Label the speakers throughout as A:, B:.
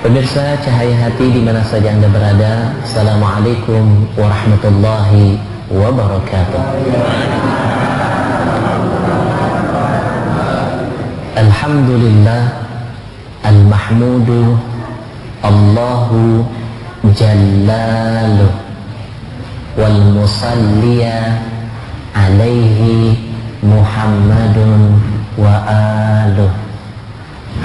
A: Pemirsa Cahaya Hati di mana saja Anda berada, Assalamualaikum warahmatullahi wabarakatuh. Alhamdulillah al-mahmudu Allahu jallaluh wal musalliya alaihi Muhammadun wa aluh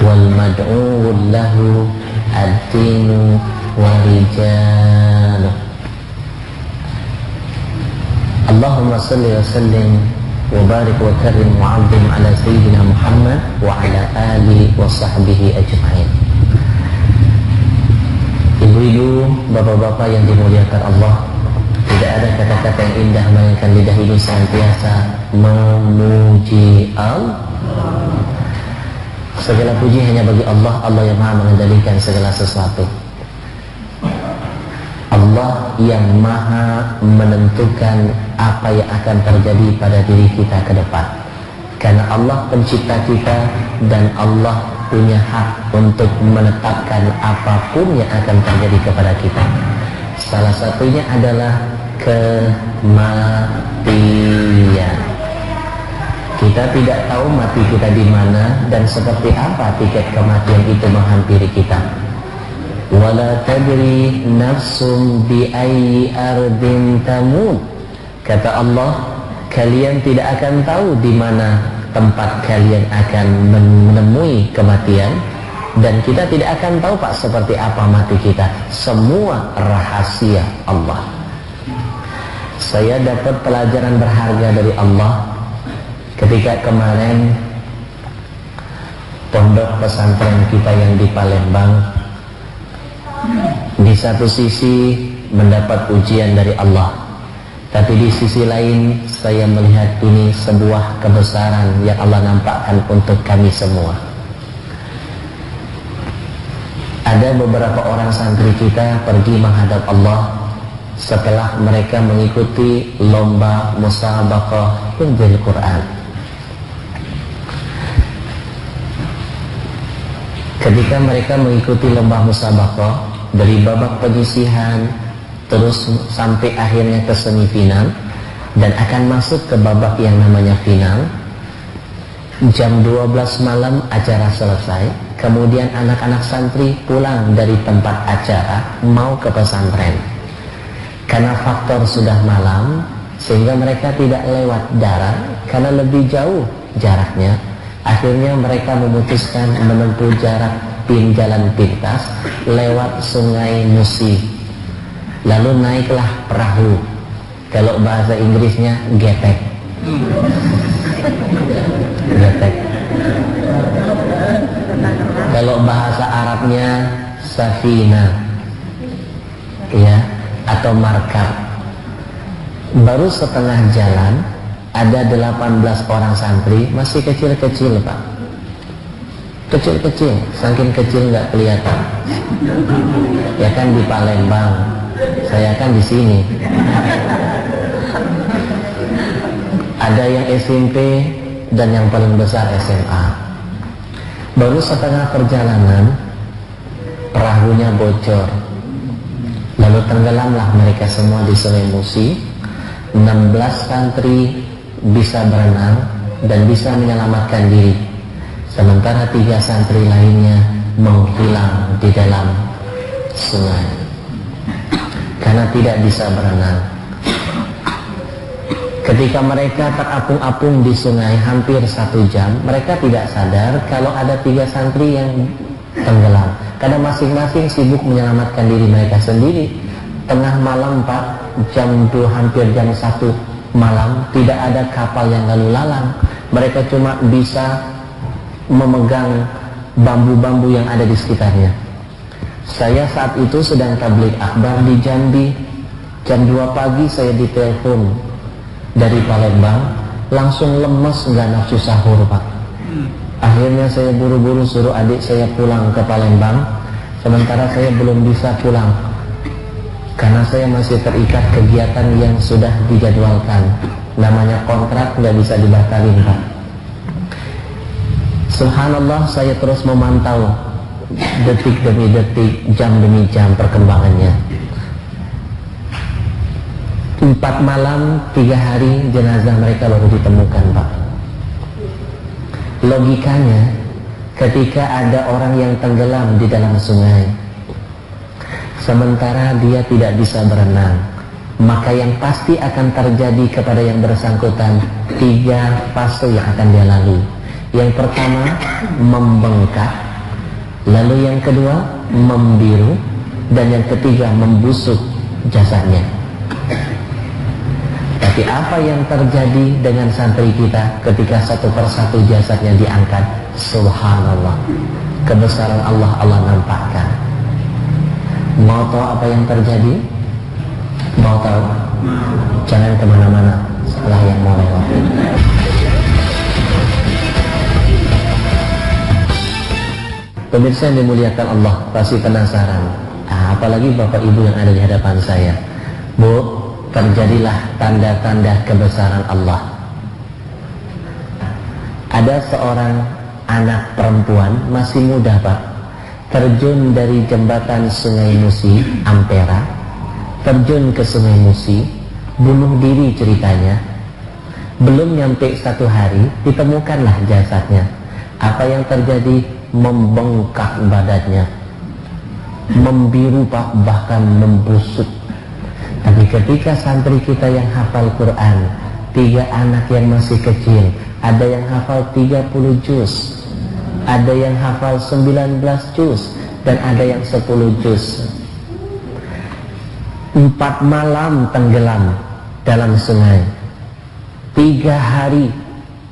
A: wal mad'u lahu ad-dinu wa rijaluh. Allahumma salli wa sallim wa barik wa karim wa 'azzim ala sayyidina Muhammad wa ala alihi wa sahbihi ajma'in. Ibu-ibu, bapak-bapak yang dimuliakan Allah, tidak ada kata-kata yang indah melainkan lidah ini senantiasa memuji Allah. Segala puji hanya bagi Allah, Allah yang maha mengendalikan segala sesuatu, Allah yang maha menentukan apa yang akan terjadi pada diri kita ke depan. Karena Allah pencipta kita dan Allah punya hak untuk menetapkan apapun yang akan terjadi kepada kita. Salah satunya adalah kematian. Kita tidak tahu mati kita di mana dan seperti apa tiket kematian itu menghampiri kita. Wala tadri nafsum bi ayyi ardin tamut. Kata Allah, kalian tidak akan tahu di mana tempat kalian akan menemui kematian, dan kita tidak akan tahu Pak seperti apa mati kita. Semua rahasia Allah. Saya dapat pelajaran berharga dari Allah ketika kemarin pondok pesantren kita yang di Palembang di satu sisi mendapat ujian dari Allah, tapi di sisi lain saya melihat ini sebuah kebesaran yang Allah nampakkan untuk kami semua. Ada beberapa orang santri kita pergi menghadap Allah setelah mereka mengikuti lomba musabaqah hifdzul Quran. Ketika mereka mengikuti lomba musabaqah dari babak penyisihan terus sampai akhirnya ke semifinal dan akan masuk ke babak yang namanya final, jam 12 malam acara selesai. Kemudian anak-anak santri pulang dari tempat acara mau ke pesantren. Karena faktor sudah malam sehingga mereka tidak lewat darat karena lebih jauh jaraknya. Akhirnya mereka memutuskan menempuh jarak jalan pintas lewat Sungai Musi. Lalu naiklah perahu. Kalau bahasa Inggrisnya getek. Getek. Kalau bahasa Arabnya safina, ya, atau markab. Baru setengah jalan ada 18 orang santri, masih kecil-kecil Pak, kecil-kecil, saking kecil nggak kelihatan. Ya kan di Palembang, saya kan di sini. Ada yang SMP dan yang paling besar SMA. Baru setengah perjalanan perahunya bocor, lalu tenggelamlah mereka semua di Sungai Musi. 16 santri bisa berenang dan bisa menyelamatkan diri, sementara 3 santri lainnya menghilang di dalam sungai karena tidak bisa berenang. Ketika mereka terapung-apung di sungai hampir 1 jam, mereka tidak sadar kalau ada 3 santri yang tenggelam karena masing-masing sibuk menyelamatkan diri mereka sendiri. Tengah malam Pak, hampir jam 1 malam, tidak ada kapal yang lalu lalang. Mereka cuma bisa memegang bambu-bambu yang ada di sekitarnya. Saya saat itu sedang tabligh akbar di Jambi. Jam 2 pagi saya ditelepon dari Palembang, langsung lemes, nggak nafsu sahur Pak. Akhirnya saya buru-buru suruh adik saya pulang ke Palembang, sementara saya belum bisa pulang karena saya masih terikat kegiatan yang sudah dijadwalkan. Namanya kontrak nggak bisa dibatalin Pak. Subhanallah, saya terus memantau detik demi detik, jam demi jam perkembangannya. 4 malam 3 hari jenazah mereka baru ditemukan, Pak. Logikanya, ketika ada orang yang tenggelam di dalam sungai, sementara dia tidak bisa berenang, maka yang pasti akan terjadi kepada yang bersangkutan 3 fase yang akan dia lalui. Yang pertama, membengkak. Lalu yang kedua, membiru. Dan yang ketiga, membusuk jasadnya. Tapi apa yang terjadi dengan santri kita ketika satu persatu jasadnya diangkat? Subhanallah, kebesaran Allah nampakkan. Mau tahu apa yang terjadi? Mau tahu? Jangan kemana-mana setelah yang mau lewat. Pemirsa yang dimuliakan Allah, pasti penasaran. Apalagi Bapak Ibu yang ada di hadapan saya. Bu, terjadilah tanda-tanda kebesaran Allah. Ada seorang anak perempuan masih muda, Pak, terjun dari jembatan Sungai Musi, Ampera, terjun ke Sungai Musi, bunuh diri ceritanya. Belum nyampe 1 hari, ditemukanlah jasadnya. Apa yang terjadi? Membengkak badannya, membiru, Pak, bahkan membusuk. Tapi ketika santri kita yang hafal Quran, 3 anak yang masih kecil, ada yang hafal 30 juz, ada yang hafal 19 juz, dan ada yang 10 juz. 4 malam tenggelam dalam sungai, 3 hari,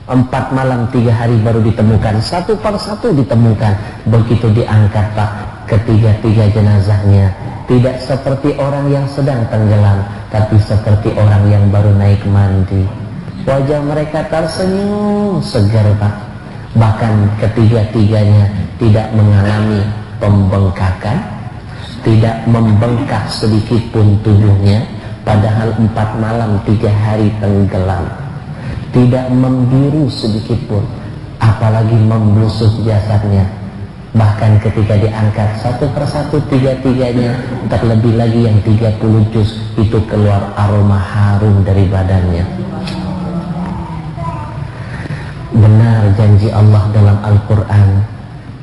A: 4 malam 3 hari baru ditemukan. Satu persatu ditemukan. Begitu diangkat, Pak, ketiga-tiga jenazahnya tidak seperti orang yang sedang tenggelam, tapi seperti orang yang baru naik mandi. Wajah mereka tersenyum segar, Pak. Bahkan ketiga-tiganya tidak mengalami pembengkakan, tidak membengkak sedikit pun tubuhnya, padahal 4 malam 3 hari tenggelam. Tidak membiru sedikit pun, apalagi membusuk jasadnya. Bahkan ketika diangkat satu persatu 3-tiganya, terlebih lagi yang 30 juz, itu keluar aroma harum dari badannya. Benar janji Allah dalam Al-Quran,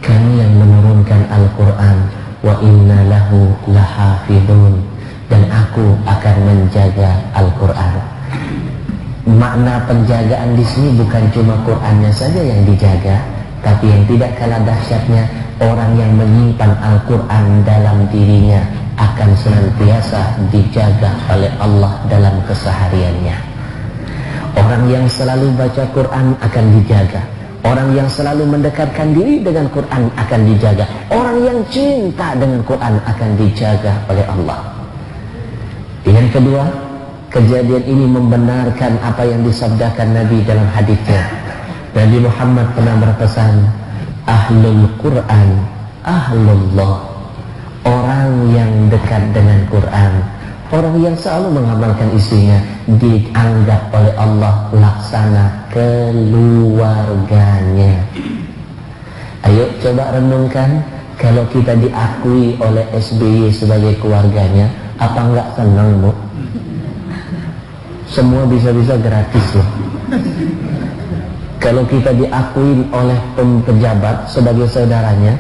A: Kami yang menurunkan Al-Quran, wa inna lahu lahafidun, dan aku akan menjaga Al-Quran. Makna penjagaan di sini bukan cuma Qurannya saja yang dijaga, tapi yang tidak kalah dahsyatnya, orang yang menyimpan Al-Quran dalam dirinya akan senantiasa dijaga oleh Allah dalam kesehariannya. Orang yang selalu baca Quran akan dijaga. Orang yang selalu mendekatkan diri dengan Quran akan dijaga. Orang yang cinta dengan Quran akan dijaga oleh Allah. Yang kedua, kejadian ini membenarkan apa yang disabdakan Nabi dalam hadisnya. Nabi Muhammad pernah berpesan, Ahlul Quran, Ahlullah. Orang yang dekat dengan Quran, orang yang selalu mengamalkan isinya, dianggap oleh Allah laksana keluarganya. Ayo coba renungkan, kalau kita diakui oleh SBY sebagai keluarganya, apa enggak senang, Bu? Semua bisa-bisa gratis loh. Kalau kita diakui oleh pejabat sebagai saudaranya,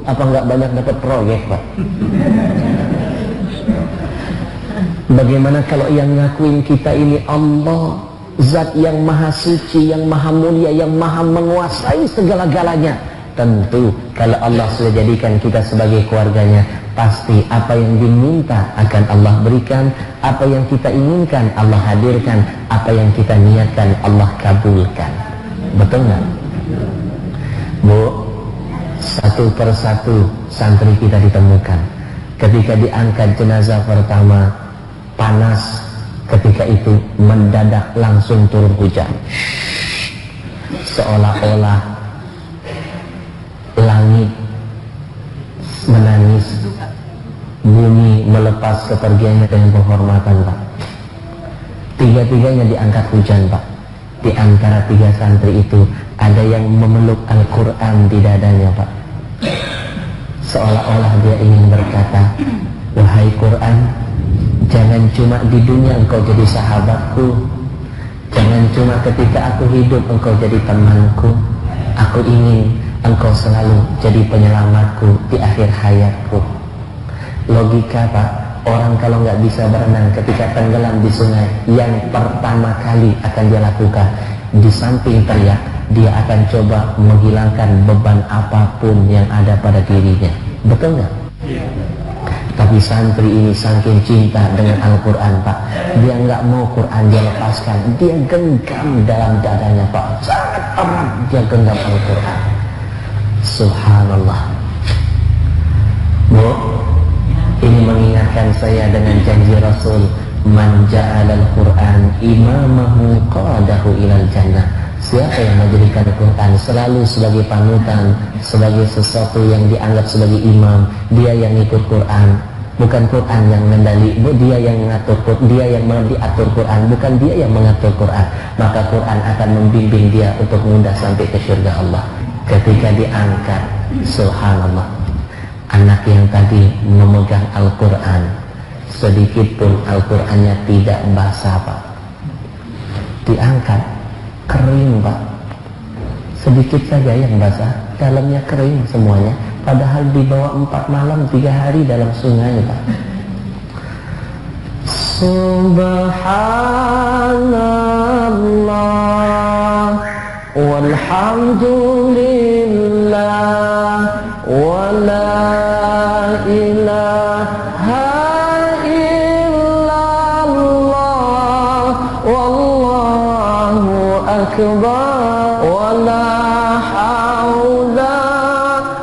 A: apa enggak banyak dapat proyek, Pak? Bagaimana kalau yang ngakuin kita ini Allah, Zat yang maha suci, yang maha mulia, yang maha menguasai segala-galanya? Tentu kalau Allah sudah jadikan kita sebagai keluarganya, pasti apa yang diminta akan Allah berikan, apa yang kita inginkan Allah hadirkan, apa yang kita niatkan Allah kabulkan. Betul nggak? Bu, satu persatu santri kita ditemukan. Ketika diangkat jenazah pertama, panas. Ketika itu mendadak langsung turun hujan, seolah-olah langit menangis, bumi melepas kepergiannya dengan penghormatan, Pak. Tiga-tiganya diangkat hujan, Pak. Di antara tiga santri itu ada yang memeluk Al-Quran di dadanya, Pak. seolah-olah dia ingin berkata, wahai Quran, jangan cuma di dunia engkau jadi sahabatku, jangan cuma ketika aku hidup engkau jadi temanku, aku ingin engkau selalu jadi penyelamatku di akhir hayatku. Logika Pak, orang kalau nggak bisa berenang ketika tenggelam di sungai, yang pertama kali akan dia lakukan, di samping teriak, dia akan coba menghilangkan beban apapun yang ada pada dirinya. Betul nggak? Iya. Tapi santri ini saking cinta dengan Al-Quran Pak, dia nggak mau Quran dia lepaskan, dia genggam dalam dadanya Pak, sangat erat dia genggam Al-Quran. Subhanallah. Bu, ini mengingatkan saya dengan janji Rasul, man ja'alal Quran imamahu qadahu ilal jannah. Siapa yang menjadikan Quran selalu sebagai panutan, sebagai sesuatu yang dianggap sebagai imam, dia yang ikut Quran, bukan Quran yang mengendali, dia yang mengatur, dia yang diatur Quran, bukan dia yang mengatur Quran, maka Quran akan membimbing dia untuk mudah sampai ke surga Allah. Ketika diangkat, subhanallah, anak yang tadi memegang Al-Quran, sedikit pun Al-Qurannya tidak basah Pak, diangkat, kering Pak, sedikit saja yang basah, dalamnya kering semuanya, padahal dibawa 4 malam 3 hari dalam sungai Pak. Subhanallah walhamdulillah wa la ilaha illallah wallahu akbar wa la hawla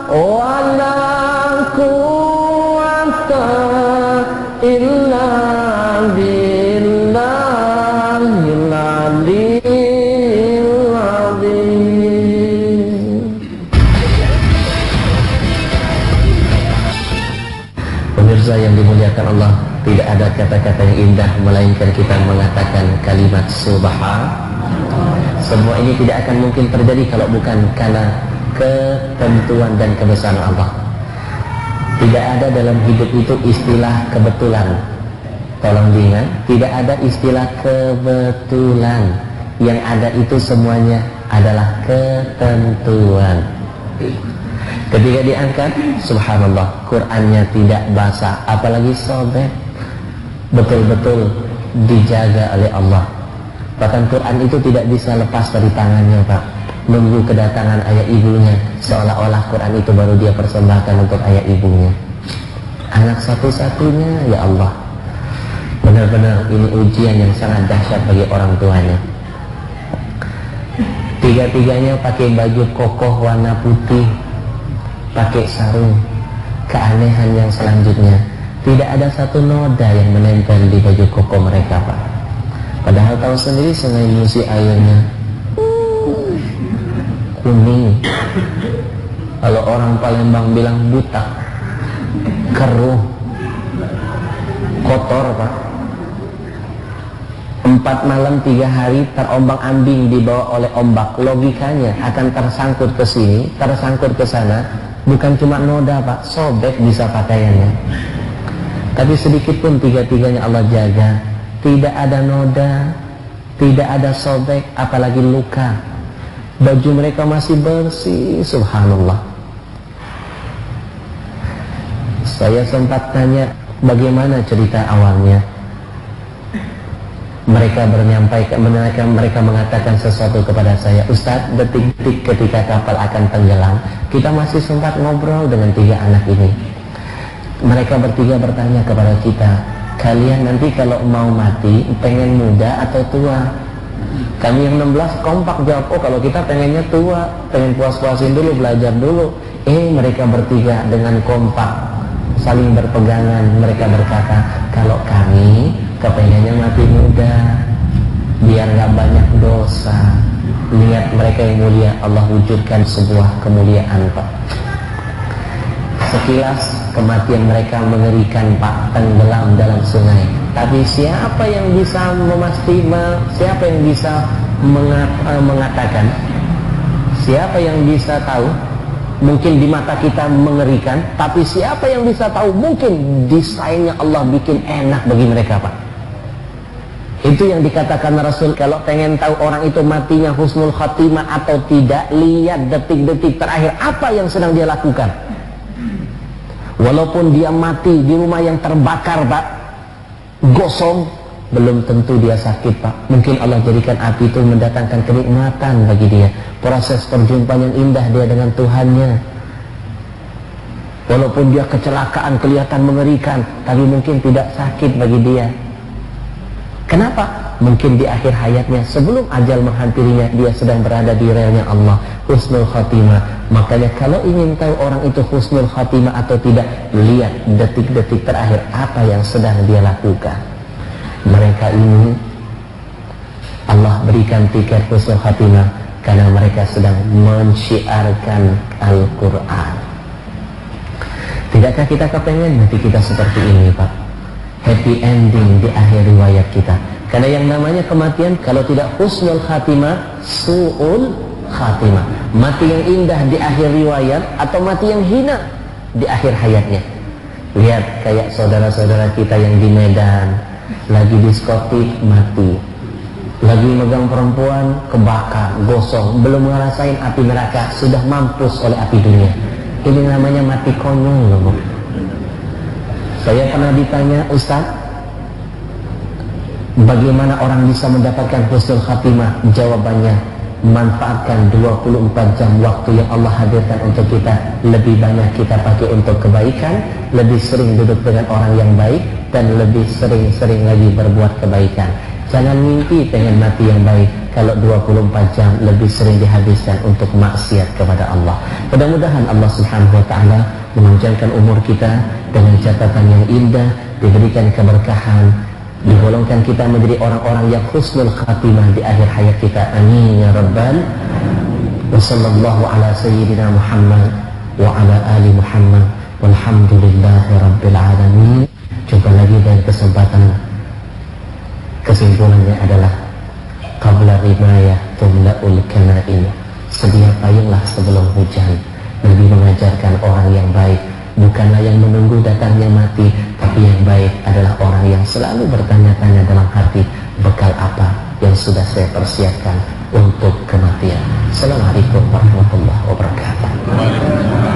A: wa la quwwata illa billahil aliyyil azim. Pemirsa yang dimuliakan Allah, tidak ada kata-kata yang indah melainkan kita mengatakan kalimat subhan. Semua ini tidak akan mungkin terjadi kalau bukan karena ketentuan dan kebesaran Allah. Tidak ada dalam hidup itu istilah kebetulan. Tolong diingat, tidak ada istilah kebetulan. Yang ada itu semuanya adalah ketentuan. Ketika diangkat, subhanallah, Qur'annya tidak basah, apalagi sobek, betul-betul dijaga oleh Allah. Bahkan Quran itu tidak bisa lepas dari tangannya Pak, nunggu kedatangan ayah ibunya, seolah-olah Quran itu baru dia persembahkan untuk ayah ibunya. Anak satu-satunya, ya Allah, benar-benar ini ujian yang sangat dahsyat bagi orang tuanya. Tiga-tiganya pakai baju kokoh warna putih, pakai sarung. Keanehan yang selanjutnya, tidak ada satu noda yang menempel di baju koko mereka Pak. Padahal tahu sendiri Sungai Musi airnya kuning. Kalau orang Palembang bilang butak, keruh, kotor Pak. 4 malam 3 hari terombang-ambing dibawa oleh ombak. Logikanya akan tersangkut ke sini, tersangkut ke sana. Bukan cuma noda Pak, sobek bisa pakaiannya. Tapi sedikit pun tiga-tiganya Allah jaga. Tidak ada noda, tidak ada sobek, apalagi luka. Baju mereka masih bersih, subhanallah. Saya sempat tanya bagaimana cerita awalnya. Mereka mengatakan sesuatu kepada saya, Ustadz, detik-detik ketika kapal akan tenggelam, kita masih sempat ngobrol dengan 3 anak ini. Mereka bertiga bertanya kepada kita, kalian nanti kalau mau mati pengen muda atau tua? Kami yang 16 kompak jawab, oh kalau kita pengennya tua, pengen puas-puasin dulu, belajar dulu. Mereka bertiga dengan kompak saling berpegangan, mereka berkata, kalau kami kepengennya mati muda, biar gak banyak dosa. Niat mereka yang mulia, Allah wujudkan sebuah kemuliaan Pak. Sekilas kematian mereka mengerikan Pak, tenggelam dalam sungai. Tapi siapa yang bisa siapa yang bisa mengatakan, siapa yang bisa tahu mungkin di mata kita mengerikan, tapi siapa yang bisa tahu, mungkin desainnya Allah bikin enak bagi mereka, Pak. Itu yang dikatakan Rasul, kalau pengen tahu orang itu matinya husnul khatimah atau tidak, lihat detik-detik terakhir apa yang sedang dia lakukan. Walaupun dia mati di rumah yang terbakar, Pak, gosong, belum tentu dia sakit, Pak. Mungkin Allah jadikan api itu mendatangkan kenikmatan bagi dia, proses perjumpaan yang indah dia dengan Tuhannya. Walaupun dia kecelakaan kelihatan mengerikan, tapi mungkin tidak sakit bagi dia. Kenapa? Mungkin di akhir hayatnya, sebelum ajal menghampirinya, dia sedang berada di relnya Allah, husnul khatimah. Makanya kalau ingin tahu orang itu husnul khatimah atau tidak, lihat detik-detik terakhir apa yang sedang dia lakukan. Mereka ini Allah berikan tiket husnul khatimah karena mereka sedang mensyiarkan Al-Quran. Tidakkah kita kepengen nanti kita seperti ini, Pak? Happy ending di akhir riwayat kita. Karena yang namanya kematian, kalau tidak husnul khatimah, su'ul khatimah. Mati yang indah di akhir riwayat atau mati yang hina di akhir hayatnya. Lihat kayak saudara-saudara kita yang di Medan, lagi diskotik mati, lagi megang perempuan kebakar, gosong, belum ngerasain api neraka, sudah mampus oleh api dunia. Ini namanya mati konyol loh, Bu. Saya pernah ditanya, Ustaz, bagaimana orang bisa mendapatkan husnul khatimah? Jawabannya, manfaatkan 24 jam waktu yang Allah hadirkan untuk kita. Lebih banyak kita pakai untuk kebaikan, lebih sering duduk dengan orang yang baik, dan lebih sering-sering lagi berbuat kebaikan. Jangan mimpi pengen mati yang baik kalau 24 jam lebih sering dihabiskan untuk maksiat kepada Allah. Mudah-mudahan Allah Subhanahu wa taala memanjangkan umur kita dengan catatan yang indah, diberikan keberkahan, digolongkan kita menjadi orang-orang yang husnul khatimah di akhir hayat kita. Amin ya rabbal. Wa sallallahu ala sayyidina Muhammad wa ala ali Muhammad walhamdulillahi rabbil alamin. Jumpa lagi dari kesempatan. Kesimpulannya adalah qabla rimayah tumla'ul kana'in. Sedia payunglah sebelum hujan. Nabi mengajarkan orang yang baik bukanlah yang menunggu datangnya mati, tapi yang baik adalah orang yang selalu bertanya-tanya dalam hati, bekal apa yang sudah saya persiapkan untuk kematian. Assalamualaikum warahmatullahi wabarakatuh.